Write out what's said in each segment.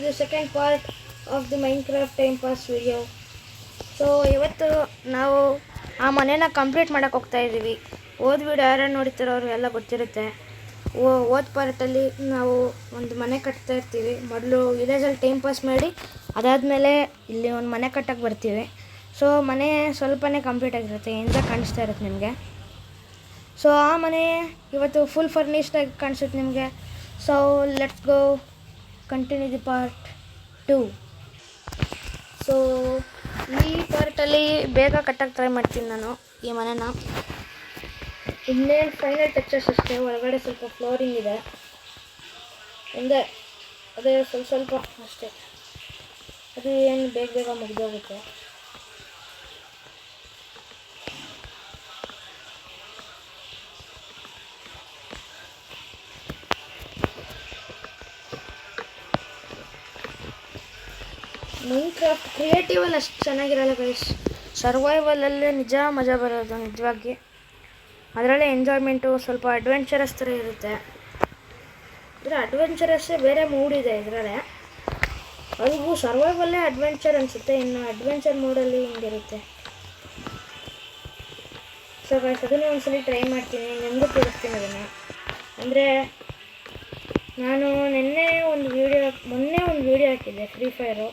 the second part of the Minecraft time pass video. So ಇವತ್ತು ನಾವು ಆ ಮನೇನ ಕಂಪ್ಲೀಟ್ ಮಾಡೋಕ್ಕೆ ಹೋಗ್ತಾ ಇದ್ದೀವಿ. ಓದ್ ವಿಡಿಯೋ ಯಾರು ನೋಡ್ತಿರೋರು ಎಲ್ಲ ಗೊತ್ತಿರುತ್ತೆ. ಓದ್ ಪಾರ್ಟಲ್ಲಿ ನಾವು ಒಂದು ಮನೆ ಕಟ್ತಾ ಇರ್ತೀವಿ. ಮೊದಲು ವಿಲೇಜಲ್ಲಿ ಟೈಮ್ ಪಾಸ್ ಮಾಡಿ ಅದಾದಮೇಲೆ ಇಲ್ಲಿ ಒಂದು ಮನೆ ಕಟ್ಟಕ್ಕೆ ಬರ್ತೀವಿ. ಸೊ ಮನೆ ಸ್ವಲ್ಪನೇ ಕಂಪ್ಲೀಟ್ ಆಗಿರುತ್ತೆ, ಇಂದ ಕಾಣಿಸ್ತಾ ಇರುತ್ತೆ ನಿಮಗೆ. ಸೊ ಆ ಮನೆ ಇವತ್ತು ಫುಲ್ ಫರ್ನಿಶ್ಡಾಗಿ ಕಾಣಿಸುತ್ತೆ ನಿಮಗೆ. So let's go continue the part 2. So ಈ ಪಾರ್ಟಲ್ಲಿ ಬೇಗ ಕಟ್ಟಕ್ಕೆ ಟ್ರೈ ಮಾಡ್ತೀನಿ ನಾನು ಈ ಮನೆನ. ಇನ್ನೇನು ಫೈನಲ್ ಟಚಸ್ ಅಷ್ಟೇ. ಒಳಗಡೆ ಸ್ವಲ್ಪ ಫ್ಲೋರಿಂಗ್ ಇದೆ, ಒಂದೇ ಅದೇ ಸ್ವಲ್ಪ ಅಷ್ಟೇ. ಅದು ಏನು ಬೇಗ ಮುಗಿದೋಗುತ್ತೆ. ಮೈನ್ಕ್ರಾಫ್ಟ್ ಕ್ರಿಯೇಟಿವಲ್ಲಿ ಅಷ್ಟು ಚೆನ್ನಾಗಿರಲ್ಲ ಗೈಸ್. ಸರ್ವೈವಲಲ್ಲೇ ನಿಜ ಮಜಾ ಬರೋದು ನಿಜವಾಗಿ. ಅದರಲ್ಲೇ ಎಂಜಾಯ್ಮೆಂಟು, ಸ್ವಲ್ಪ ಅಡ್ವೆಂಚರಸ್ ಥರ ಇರುತ್ತೆ. ಅಂದರೆ ಅಡ್ವೆಂಚರಸ್ಸೇ ಬೇರೆ ಮೂಡ್ ಇದೆ ಇದರಲ್ಲೇ. ಅದು ಸರ್ವೈವಲ್ಲೇ ಅಡ್ವೆಂಚರ್ ಅನಿಸುತ್ತೆ, ಇನ್ನು ಅಡ್ವೆಂಚರ್ ಮೂಡಲ್ಲಿ ಹಿಂಗಿರುತ್ತೆ. ಸೊ ಗೈಸ್ ಅದನ್ನು ಒಂದ್ಸಲಿ ಟ್ರೈ ಮಾಡ್ತೀನಿ, ನಿಮಗೂ ತೋರಿಸ್ತೀನಿ ಅದನ್ನು. ಅಂದರೆ ನಾನು ಮೊನ್ನೆ ಒಂದು ವೀಡಿಯೋ ಹಾಕಿದ್ದೆ ಫ್ರೀ ಫೈರು.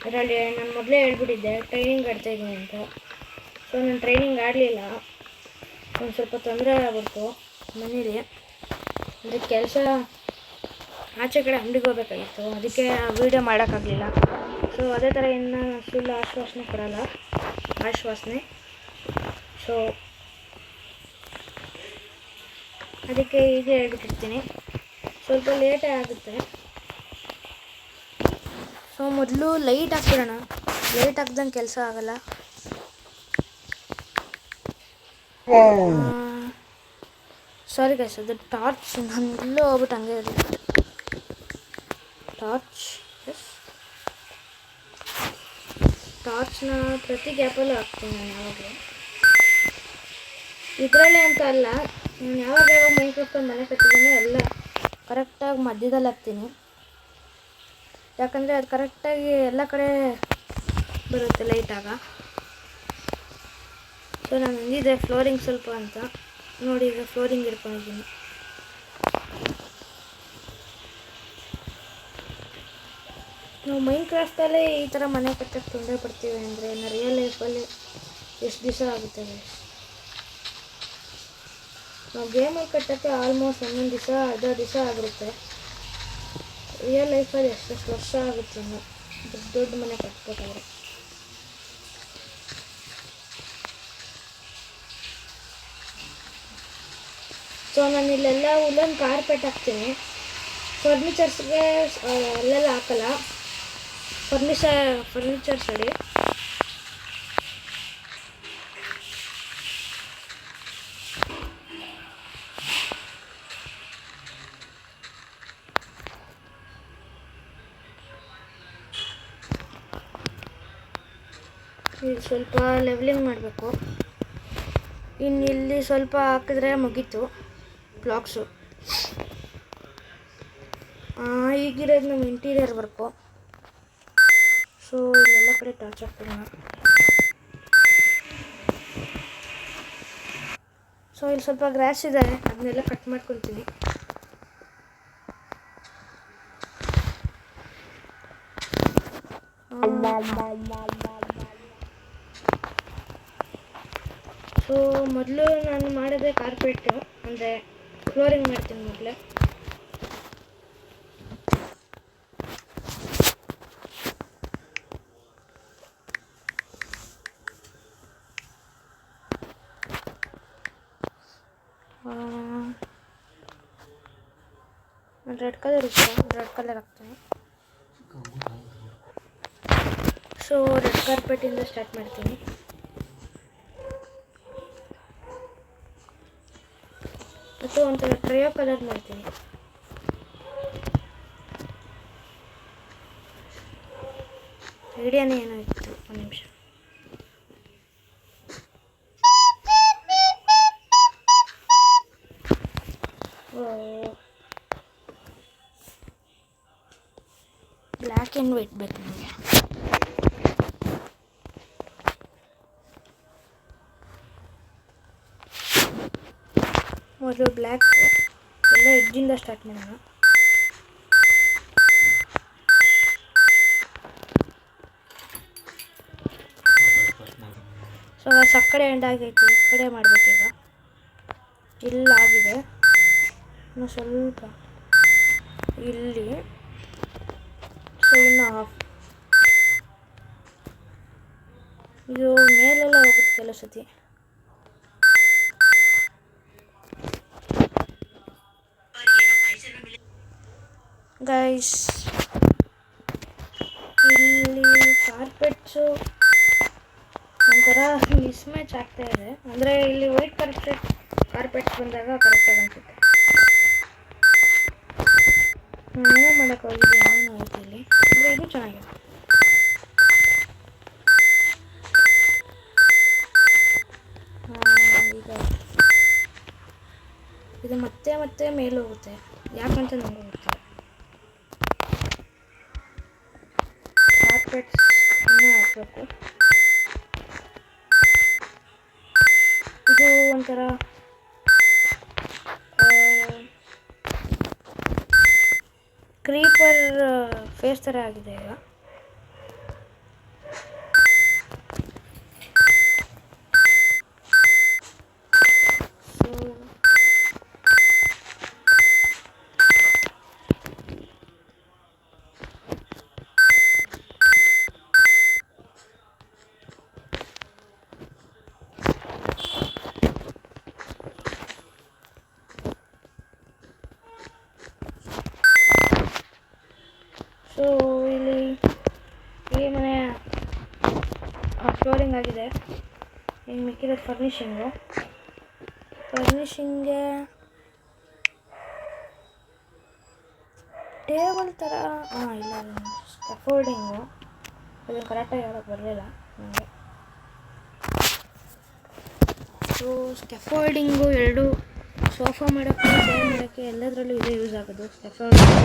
ಅದರಲ್ಲಿ ನಾನು ಮೊದಲೇ ಹೇಳ್ಬಿಟ್ಟಿದ್ದೆ ಟ್ರೈನಿಂಗ್ ಆಡ್ತಾಯಿದ್ದೀನಿ ಅಂತ. ಸೊ ನಾನು ಟ್ರೈನಿಂಗ್ ಆಡಲಿಲ್ಲ, ಒಂದು ಸ್ವಲ್ಪ ತೊಂದರೆ ಆಗ್ಬಿಡ್ತು ಮನೇಲಿ. ಅಂದರೆ ಕೆಲಸ ಆಚೆ ಕಡೆ ಅಂಗಡಿಗೆ ಹೋಗ್ಬೇಕಾಗಿತ್ತು, ಅದಕ್ಕೆ ವೀಡಿಯೋ ಮಾಡೋಕ್ಕಾಗಲಿಲ್ಲ. ಸೊ ಅದೇ ಥರ ಇನ್ನು ಸುಳ್ಳು ಆಶ್ವಾಸನೆ ಕೊಡಲ್ಲ, ಆಶ್ವಾಸನೆ. ಸೊ ಅದಕ್ಕೆ ಹೀಗೆ ಹೇಳ್ಬಿಟ್ಟಿರ್ತೀನಿ, ಸ್ವಲ್ಪ ಲೇಟೇ ಆಗುತ್ತೆ. ಸೊ ಮೊದಲು ಲೈಟ್ ಹಾಕ್ಬಿಡೋಣ, ಲೈಟ್ ಹಾಕ್ದಂಗೆ ಕೆಲಸ ಆಗಲ್ಲ. ಸಾರಿ ಗೈಸ್, ಅದು ಟಾರ್ಚ್ ನಾನು ಎಲ್ಲೋ ಹೋಗ್ಬಿಟ್ಟು ಹಂಗೆ ಇರಲಿ. ಟಾರ್ಚ್ನ ಪ್ರತಿ ಗ್ಯಾಪಲ್ಲೂ ಹಾಕ್ತೀನಿ ನಾನು ಯಾವಾಗಲೂ. ಇದರಲ್ಲೇ ಅಂತ ಅಲ್ಲ, ನಾನು ಯಾವಾಗ ಮೈನ್ಕ್ರಾಫ್ಟಲ್ಲಿ ಮನೆ ಕಟ್ಟಿದ್ದೀನಿ ಎಲ್ಲ ಕರೆಕ್ಟಾಗಿ ಮಧ್ಯದಲ್ಲಿ ಹಾಕ್ತೀನಿ. ಯಾಕಂದರೆ ಅದು ಕರೆಕ್ಟಾಗಿ ಎಲ್ಲ ಕಡೆ ಬರುತ್ತೆ ಲೈಟಾಗ. ಸೊ ನಾನು ಅಂದಿದ್ದೆ ಫ್ಲೋರಿಂಗ್ ಸ್ವಲ್ಪ ಅಂತ, ನೋಡಿ ಈಗ ಫ್ಲೋರಿಂಗ್ ಇಟ್ಕೊಂಡಿದ್ದೀನಿ. ನಾವು ಮೈನ್ಕ್ರಾಫ್ಟಲ್ಲೇ ಈ ಥರ ಮನೆ ಕಟ್ಟಕ್ಕೆ ತೊಂದರೆ ಪಡ್ತೀವಿ ಅಂದರೆ ರಿಯಲ್ ಲೈಫಲ್ಲಿ ಎಷ್ಟು ದಿವಸ ಆಗುತ್ತೆ. ನಾವು ಗೇಮಲ್ಲಿ ಕಟ್ಟೋಕ್ಕೆ ಆಲ್ಮೋಸ್ಟ್ 11 ದಿವಸ 10 ದಿವಸ ಆಗಿರುತ್ತೆ. ರಿಯಲ್ ಲೈಫಲ್ಲಿ ಎಷ್ಟೆಷ್ಟು ವರ್ಷ ಆಗುತ್ತೆ ಇನ್ನು ದೊಡ್ಡ ಮನೆ ಕಟ್ಬೇಕಾದ್ರೆ. ಸೊ ನಾನು ಇಲ್ಲೆಲ್ಲ ಉಲ್ಲನ್ ಕಾರ್ಪೆಟ್ ಹಾಕ್ತೀನಿ. ಫರ್ನಿಚರ್ಸ್ಗೆ ಅಲ್ಲೆಲ್ಲ ಹಾಕಲ್ಲ, ಫರ್ನಿಚರ್ಸ್ ಅಡಿ. ಇಲ್ಲಿ ಸ್ವಲ್ಪ ಲೆವೆಲಿಂಗ್ ಮಾಡಬೇಕು. ಇನ್ನು ಇಲ್ಲಿ ಸ್ವಲ್ಪ ಹಾಕಿದ್ರೆ ಮುಗೀತು ಬ್ಲಾಕ್ಸು. ಈಗಿರೋದು ನಮ್ಮ ಇಂಟೀರಿಯರ್ ವರ್ಕು. ಸೊ ಇಲ್ಲೆಲ್ಲ ಕಡೆ ಟಾರ್ಚ್ ಹಾಕ್ಬಿಡೋಣ. ಸೊ ಇಲ್ಲಿ ಸ್ವಲ್ಪ ಗ್ರಾಸ್ ಇದೆ, ಅದನ್ನೆಲ್ಲ ಕಟ್ ಮಾಡ್ಕೊಳ್ತೀನಿ. ಸೊ ಮೊದಲು ನಾನು ಮಾಡೋದೇ ಕಾರ್ಪೆಟ್ಟು, ಅಂದರೆ ಫ್ಲೋರಿಂಗ್ ಮಾಡ್ತೀನಿ ಮೊದಲೇ. ರೆಡ್ ಕಲರ್ ಇಷ್ಟ, ರೆಡ್ ಕಲರ್ ಹಾಕ್ತೀನಿ. ಸೊ ರೆಡ್ ಕಾರ್ಪೆಟಿಂದ ಸ್ಟಾರ್ಟ್ ಮಾಡ್ತೀನಿ. ಮತ್ತು ಒಂಥರ ಟ್ರಯೋ ಕಲರ್ ಮಾಡ್ತೀನಿ. ಐಡಿಯಾನೇ ಏನೋ ಇತ್ತು, ಒಂದು ನಿಮಿಷ. ಬ್ಲ್ಯಾಕ್ ಆ್ಯಂಡ್ ವೈಟ್ ಬೇಕು ನಮಗೆ. ಮೊದಲು ಬ್ಲ್ಯಾಕ್ ಎಲ್ಲ ಎಡ್ಜಿಂದ ಸ್ಟಾರ್ಟ್ ಮಾಡೋಣ. ಸೊ ಸಕ್ಕರೆ ಎಂಡಾಗೈತೆ, ಈ ಕಡೆ ಮಾಡಬೇಕೀಗ. ಇಲ್ಲಾಗಿದೆ, ಇನ್ನು ಸ್ವಲ್ಪ ಇಲ್ಲಿ. ಸೊ ಇನ್ನು ಹಾಫ್. ಇದು ಮೇಲೆಲ್ಲ ಹೋಗುತ್ತೆ ಕೆಲವು ಸತಿ. ಗೈಸ್, ಇಲ್ಲಿ ಕಾರ್ಪೆಟ್ಸು ಒಂಥರ ಮಿಸ್ಮ್ಯಾಚ್ ಆಗ್ತಾ ಇದೆ. ಅಂದರೆ ಇಲ್ಲಿ ವೈಟ್ ಕಾರ್ಪೆಟ್ಸ್ ಬಂದಾಗ ಕರೆಕ್ಟಾಗಿ ಅನಿಸುತ್ತೆ. ಏನೋ ಮಾಡೋಕ್ಕೆ ಹೋಗಿದೆ, ಏನೇನು ಆಯ್ತು ಇಲ್ಲಿ. ಅಂದರೆ ಇದು ಚೆನ್ನಾಗಿದೆ. ಈಗ ಇದು ಮತ್ತೆ ಮತ್ತೆ ಮೇಲೆ ಹೋಗುತ್ತೆ, ಯಾಕಂತ ನನಗೆ ಗೊತ್ತಿಲ್ಲ. ಕಾರ್ಪೆಟ್ಸ್ ಇನ್ನೂ ಹಾಕಬೇಕು. ಇದು ಒಂಥರ ಕ್ರೀಪರ್ ಫೇಸ್ ಥರ ಆಗಿದೆ ಈಗ. ಸೊ ಇಲ್ಲಿ ಈ ಮನೆ ಫ್ಲೋರಿಂಗ್ ಆಗಿದೆ. ಇನ್ನು ಮಿಕ್ಕಿರೋದು ಫರ್ನಿಷಿಂಗ್ಗೆ ಟೇಬಲ್ ಥರ ಇಲ್ಲ, ಸ್ಕ್ಯಾಫೋಲ್ಡಿಂಗು ಅದನ್ನು ಕರೆಕ್ಟಾಗಿ ಹೇಳೋಕ್ಕೆ ಬರಲಿಲ್ಲ ನನಗೆ. ಸೊ ಸ್ಕ್ಯಾಫೋಲ್ಡಿಂಗು ಎರಡು ಸೋಫಾ ಮಾಡೋಕ್ಕೆ, ಚೇರ್ ಮಾಡೋಕ್ಕೆ ಎಲ್ಲದರಲ್ಲೂ ಇದೇ ಯೂಸ್ ಆಗೋದು ಸ್ಕ್ಯಾಫೋಲ್ಡಿಂಗ್.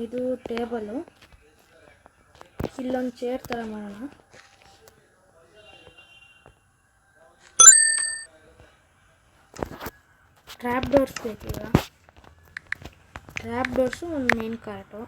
ಇದು ಟೇಬಲು, ಇಲ್ಲೊಂದು ಚೇರ್ ಥರ ಮಾಡೋಣ. ಟ್ರ್ಯಾಪ್ ಡೋರ್ಸ್ ಬೇಕೀಗ. ಟ್ರ್ಯಾಪ್ ಡೋರ್ಸು ಒಂದು ಮೇನ್ ಕಾರ್ಟು.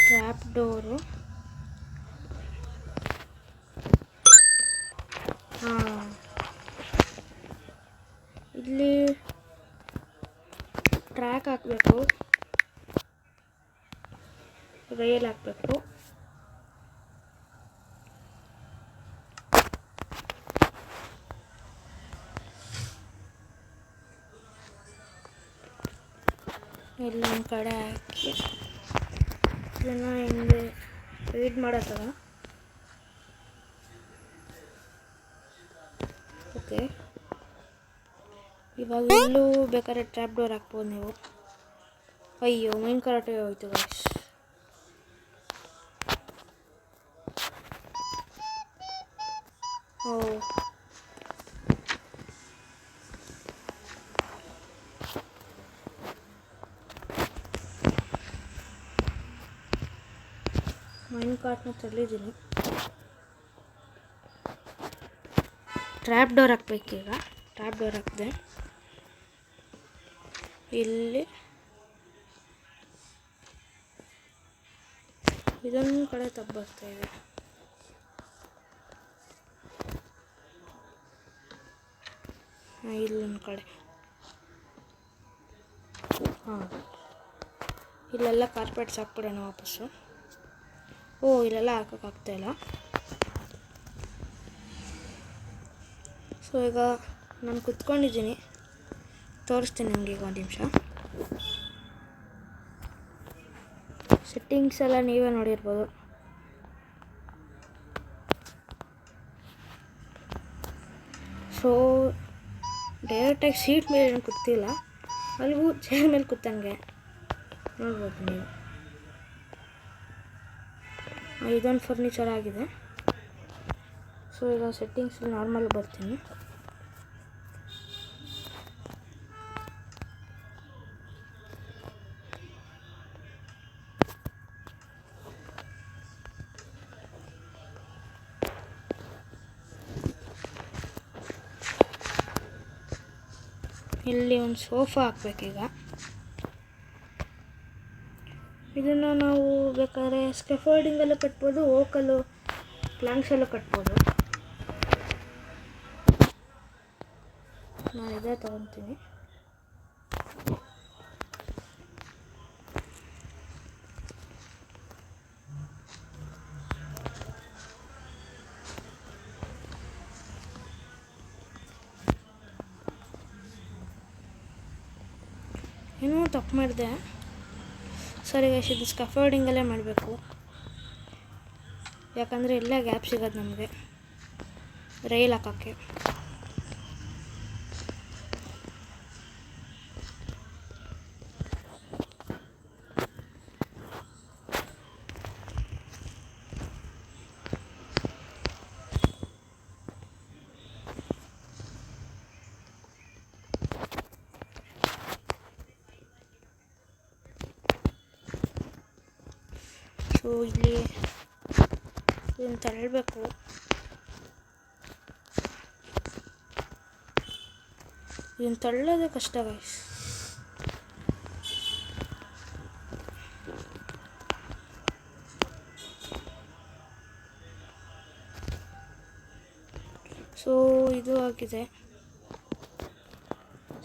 ಟ್ರ್ಯಾಪ್ ಡೋರು ಇಲ್ಲಿ ಟ್ರ್ಯಾಕ್ ಹಾಕಬೇಕು, ರೈಲ್ ಹಾಕಬೇಕು. ಇಲ್ಲೊಂದು ಕಡೆ ಹಾಕಿ ಇದನ್ನು ಹಿಂದೆ ಫೀಡ್ ಮಾಡೋ ಥರ. ಓಕೆ, ಇವಾಗ ಇಲ್ಲೂ ಬೇಕಾದ್ರೆ ಟ್ರ್ಯಾಪ್ ಡೋರ್ ಹಾಕ್ಬೋದು ನೀವು. ಅಯ್ಯೋ, ಮೈನ್ ಕರಾಟೆ ಹೋಯ್ತು ಗೈಸ್. ಮೈನ್ ಕಾರ್ಟ್ನ ತರಲಿದ್ದೀನಿ. ಟ್ರ್ಯಾಪ್ ಡೋರ್ ಹಾಕ್ಬೇಕೀಗ. ಟ್ರ್ಯಾಪ್ ಡೋರ್ ಹಾಕಿದೆ. ಇಲ್ಲಿ ಇದೊಂದು ಕಡೆ ತಬ್ಬರ್ತಾ ಇದೆ. ಇಲ್ಲೊಂದು ಕಡೆ ಇಲ್ಲೆಲ್ಲ ಕಾರ್ಪೆಟ್ಸ್ ಹಾಕ್ಬಿಡೋಣ ವಾಪಸ್ಸು. ಇಲ್ಲೆಲ್ಲ ಹಾಕೋಕ್ಕಾಗ್ತಾಯಿಲ್ಲ. ಸೊ ಈಗ ನಾನು ಕುತ್ಕೊಂಡಿದ್ದೀನಿ, ತೋರಿಸ್ತೀನಿ ನಿಮಗೆ ಈಗ ಒಂದು ನಿಮಿಷ. ಸೆಟ್ಟಿಂಗ್ಸ್ ಎಲ್ಲ ನೀವೇ ನೋಡಿರ್ಬೋದು. ಸೊ ಡೈರೆಕ್ಟಾಗಿ ಸೀಟ್ ಮೇಲೆ ಏನು ಕೂತಿಲ್ಲ, ಅಲ್ಲಿಗೂ ಚೇರ್ ಮೇಲೆ ಕೂತಂಗೆ ನೋಡ್ಬೋದು ನೀವು. ಇದೊಂದು ಫರ್ನಿಚರ್ ಆಗಿದೆ. ಸೊ ಈಗ ಸೆಟ್ಟಿಂಗ್ಸ್ ನಾರ್ಮಲ್ ಬರ್ತೀನಿ. ಇಲ್ಲಿ ಒಂದು ಸೋಫಾ ಹಾಕ್ಬೇಕೀಗ. ಇದನ್ನು ನಾವು ಬೇಕಾದ್ರೆ ಸ್ಕೆಫೋಲ್ಡಿಂಗಲ್ಲೂ ಕಟ್ಬೋದು, ಓಕಲ್ಲು ಪ್ಲ್ಯಾಂಕ್ಸಲ್ಲೂ ಕಟ್ಬೋದು. ನಾನು ಇದೇ ತೊಗೊತೀನಿ. ಏನೋ ತಪ್ಪು ಮಾಡಿದೆ. ಸರಿ ಗೈಸ್, ಇದು ಸ್ಕಫೋಲ್ಡಿಂಗಲ್ಲೇ ಮಾಡಬೇಕು, ಯಾಕಂದರೆ ಎಲ್ಲ ಗ್ಯಾಪ್ ಸಿಗೋದು ನಮಗೆ ರೈಲ್ ಹಾಕೋಕ್ಕೆ. ಸೊ ಇಲ್ಲಿ ಇದನ್ನು ತಳ್ಳಬೇಕು. ಇದನ್ನು ತಳ್ಳೋದೇ ಕಷ್ಟ ಗೈಸ್. ಸೊ ಇದು ಆಗಿದೆ.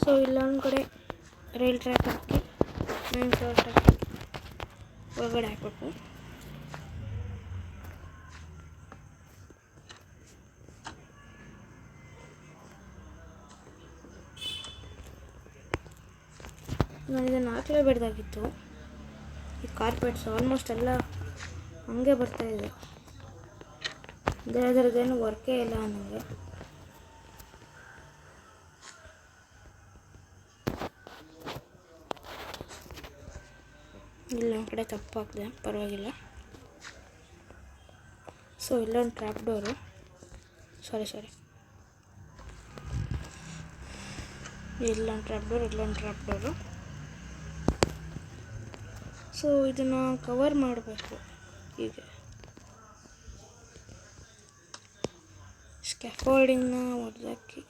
ಸೊ ಇಲ್ಲೊಂದು ಕಡೆ ರೈಲ್ ಟ್ರ್ಯಾಕ್ ಹಾಕಿ ಮೇನ್ ಫ್ಲೋರ್ ಹಾಕಿ ಒಳಗಡೆ ಹಾಕಬೇಕು. ನಾನು ಇದನ್ನು ಹಾಕಲೇಬೇಡ್ದಾಗಿತ್ತು. ಈ ಕಾರ್ಪೆಟ್ಸ್ ಆಲ್ಮೋಸ್ಟ್ ಎಲ್ಲ ಹಂಗೆ ಬರ್ತಾಯಿದೆ, ಅದರದ್ದೇನು ವರ್ಕೇ ಇಲ್ಲ ನನಗೆ. ಇಲ್ಲೊಂದು ಕಡೆ ತಪ್ಪಾಗಿದೆ, ಪರವಾಗಿಲ್ಲ. ಸೊ ಇಲ್ಲೊಂದು ಟ್ರ್ಯಾಪ್ ಡೋರು, ಸಾರಿ ಇಲ್ಲೊಂದು ಟ್ರ್ಯಾಪ್ ಡೋರು. ಸೊ ಇದನ್ನು ಕವರ್ ಮಾಡಬೇಕು ಹೀಗೆ. ಸ್ಕ್ಯಾಫೋಲ್ಡಿಂಗ್ನ ಹೊಡೆದಾಕಿ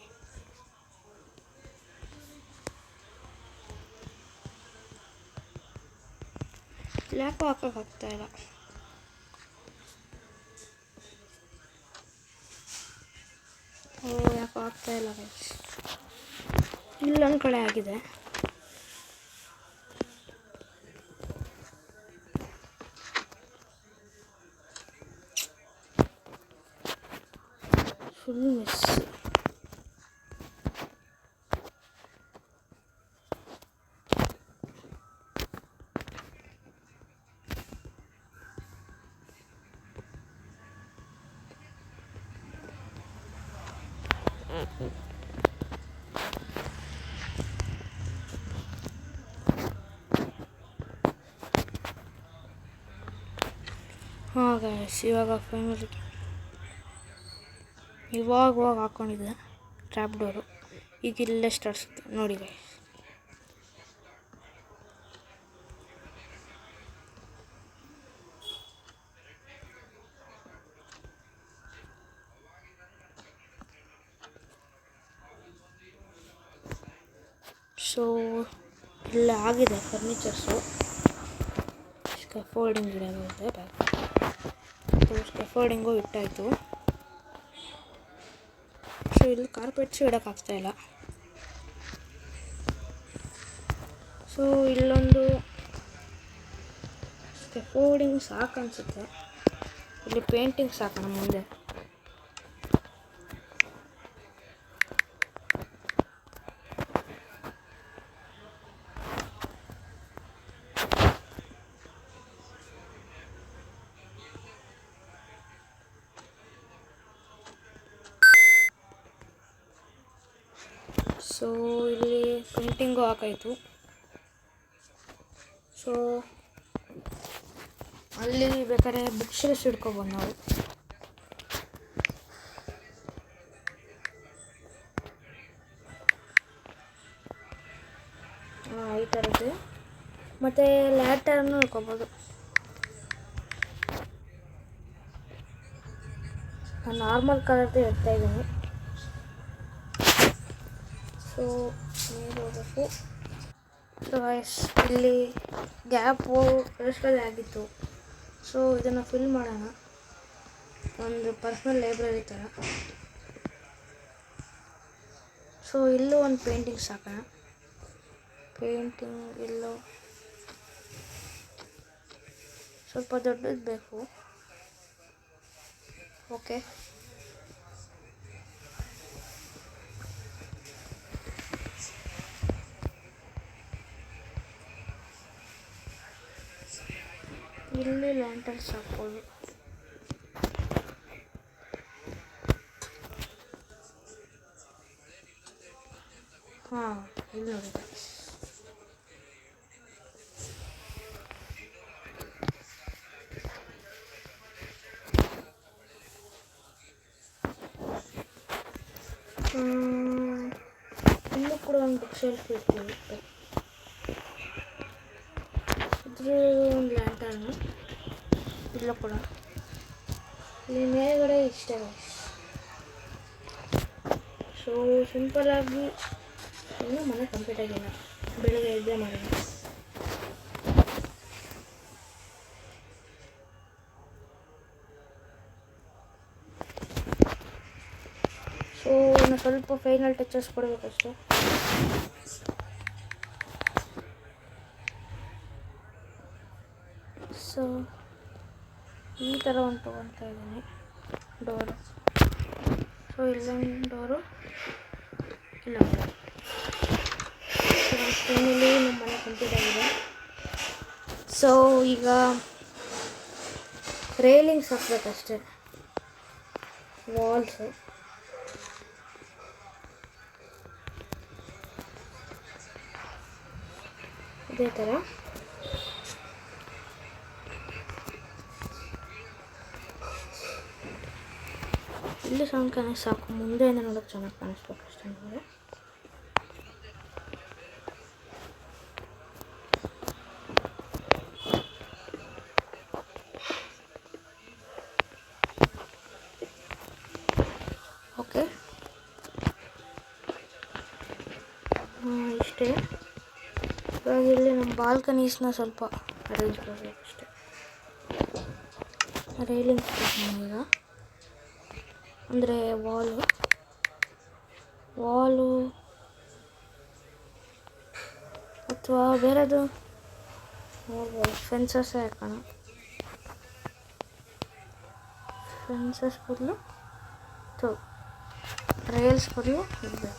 ಯಾಕೋ ಹಾಕೋಕ್ಕಾಗ್ತಾಯಿಲ್ಲ. ಯಾಕೋ ಆಗ್ತಾಯಿಲ್ಲ ಗೈಸ್. ಇಲ್ಲೊಂದು ಕಡೆ ಆಗಿದೆ. Full miss. ಹಾಂ ಗೈಸ್, ಇವಾಗ ಫೈನಲಿ ಇವಾಗ ಹಾಕ್ಕೊಂಡಿದ್ದೆ ಟ್ರ್ಯಾಪ್ ಡೋರು. ಈಗ ಇಲ್ಲೇ ಸ್ಟಾರ್ಟ್ಸುತ್ತೆ ನೋಡಿ ಗೈಸ್. ಸೊ ಇಲ್ಲ ಆಗಿದೆ ಫರ್ನಿಚರ್ಸು. ಸ್ಕ್ಯಾಫೋಲ್ಡಿಂಗ್ ಇಡೋದು ಬ್ಯಾಕ್. ಸ್ಕ್ಯಾಫೋಲ್ಡಿಂಗು ಇಟ್ಟಾಯಿತು. ಸೊ ಇಲ್ಲಿ ಕಾರ್ಪೆಟ್ಸು ಇಡೋಕ್ಕಾಗ್ತಾಯಿಲ್ಲ. ಸೊ ಇಲ್ಲೊಂದು ಸ್ಕ್ಯಾಫೋಲ್ಡಿಂಗ್ ಸಾಕು ಅನಿಸುತ್ತೆ. ಇಲ್ಲಿ ಪೇಂಟಿಂಗ್ ಸಾಕೋಣ ಮುಂದೆ. ಸೊ ಇಲ್ಲಿ ಪೇಂಟಿಂಗು ಹಾಕಾಯಿತು. ಸೊ ಅಲ್ಲಿ ಬೇಕಾದ್ರೆ ಬುಕ್ ಶೆಲ್ಫ್ ಇಟ್ಕೊಬೋದು ನಾವು. ಈ ಥರದ್ದು ಮತ್ತು ಲ್ಯಾಟರ್ನು ಇಟ್ಕೊಬೋದು. ನಾನು ನಾರ್ಮಲ್ ಕಲರ್ದು ಇಡ್ತಾ ಇದ್ದೀನಿ. ಸೊ ನೀರು ಹೋಗಬೇಕು. ಸೊ ಇಲ್ಲಿ ಗ್ಯಾಪು ಎಷ್ಟೊಂದು ಆಗಿತ್ತು. ಸೊ ಇದನ್ನು ಫಿಲ್ ಮಾಡೋಣ, ಒಂದು ಪರ್ಸ್ನಲ್ ಲೈಬ್ರರಿ ಥರ. ಸೊ ಇಲ್ಲೂ ಒಂದು ಪೇಂಟಿಂಗ್ಸ್ ಹಾಕೋಣ. ಪೇಂಟಿಂಗ್ ಇಲ್ಲೂ ಸ್ವಲ್ಪ ದೊಡ್ಡದು ಬೇಕು. ಓಕೆ, ಇಲ್ಲಿ ಲ್ಯಾಂಟರ್ನ್ಸ್ ಹಾಕ್ಬೋದು. ಹಾಂ, ಇಲ್ಲಿ ನೋಡಿ. ಇಲ್ಲೂ ಕೂಡ ಒಂದು ಬುಕ್ ಶೆಲ್ಫ್ ಇರ್ತೀವಿ. ಇದ್ರ ಒಂದು ಲ್ಯಾಂಟರ್ನು ಇಲ್ಲೂ ಕೂಡ. ಇಲ್ಲಿ ಮೇಲ್ಗಡೆ ಇಷ್ಟೇ. ಸೊ ಸಿಂಪಲ್ಲಾಗಿ ಇನ್ನೂ ಮನೆ ಕಂಪ್ಲೀಟ್ ಆಗಿಲ್ಲ, ಬೆಳಗ್ಗೆ ಎದ್ದೇ ಮಾಡೋಣ. ಸೊ ಇನ್ನು ಸ್ವಲ್ಪ ಫೈನಲ್ ಟಚಸ್ ಕೊಡಬೇಕಷ್ಟೆ. ಸೊ ಈ ಥರ ಒಂದು ತೊಗೊತಾ ಇದ್ದೀನಿ ಡೋರು. ಸೊ ಇಲ್ಲೊಂದು ಡೋರು, ಇಲ್ಲೊಂದು ಡೋರು. ಸೊ ಫೈನಲಿ ನಮ್ಮ ಮನೆ ಕಂಪ್ಲೀಟ್ ಆಗಿದೆ. ಸೊ ಈಗ ರೈಲಿಂಗ್ಸ್ ಹಾಕ್ಬೇಕಷ್ಟೆ, ವಾಲ್ಸು. ಇದೇ ಥರ ಇಲ್ಲಿ ಸೌಂಡ್ ಕಾಣಿಸ್ ಸಾಕು, ಮುಂದೆಯಿಂದ ನೋಡೋಕ್ಕೆ ಚೆನ್ನಾಗಿ ಕಾಣಿಸ್ಬೇಕು ಅಷ್ಟೇ ನಮಗೆ. ಓಕೆ, ಇಷ್ಟೇ. ಇವಾಗ ಇಲ್ಲಿ ನಮ್ಮ ಬಾಲ್ಕನೀಸ್ನ ಸ್ವಲ್ಪ ಅರೇಂಜ್ ಮಾಡಬೇಕು ಅಷ್ಟೇ. ರೈಲಿಂಗ್ಸ್ ಈಗ ಅಂದರೆ ವಾಲು ಅಥವಾ ಬೇರೆದು ನೋಡ್ಬೋದು. ಫೆನ್ಸಸ್ಸೇ ಹಾಕೋಣ. ಫೆನ್ಸಸ್ ಬದಲು ರೈಲ್ಸ್ ಬದಲು ಇರಬೇಕು.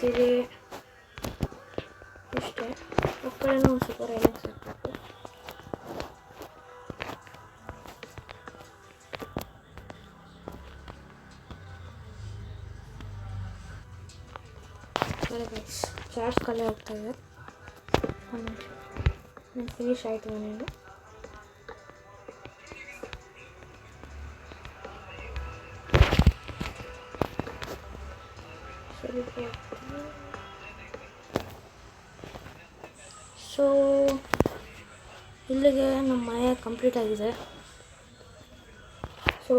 ಸೀರೆ ಇಷ್ಟೇ. ಆ ಕಡೆನೂ ಒಂದು ಸ್ವಲ್ಪ ರೈಲಿಂಗ್ಸ್ ಹಾಕಬೇಕು. ಚಾರ್ಜ್ ಖಾಲಿ ಆಗ್ತಾಯಿದೆ. ಫಿನಿಶ್ ಆಯಿತು ಮನೆಯಲ್ಲಿ. ಸೊ ಇಲ್ಲಿಗೆ ನಮ್ಮ ಮನೆ ಕಂಪ್ಲೀಟ್ ಆಗಿದೆ. ಸೊ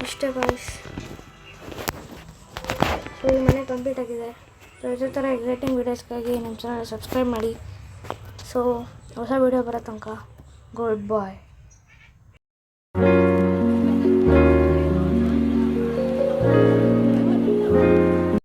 ಇಷ್ಟೇ ಗಾಯ್ಸ್. ಸೊ ಈ ಮನೆ ಕಂಪ್ಲೀಟ್ ಆಗಿದೆ. ಸೊ ಇದೇ ಥರ ಎಕ್ಸೈಟಿಂಗ್ ವೀಡಿಯೋಸ್ಗಾಗಿ ನಮ್ಮ ಚಾನಲ್ ಸಬ್ಸ್ಕ್ರೈಬ್ ಮಾಡಿ. ಸೊ ಹೊಸ ವೀಡಿಯೋ ಬರೋ ತನಕ ಗುಡ್ ಬಾಯ್.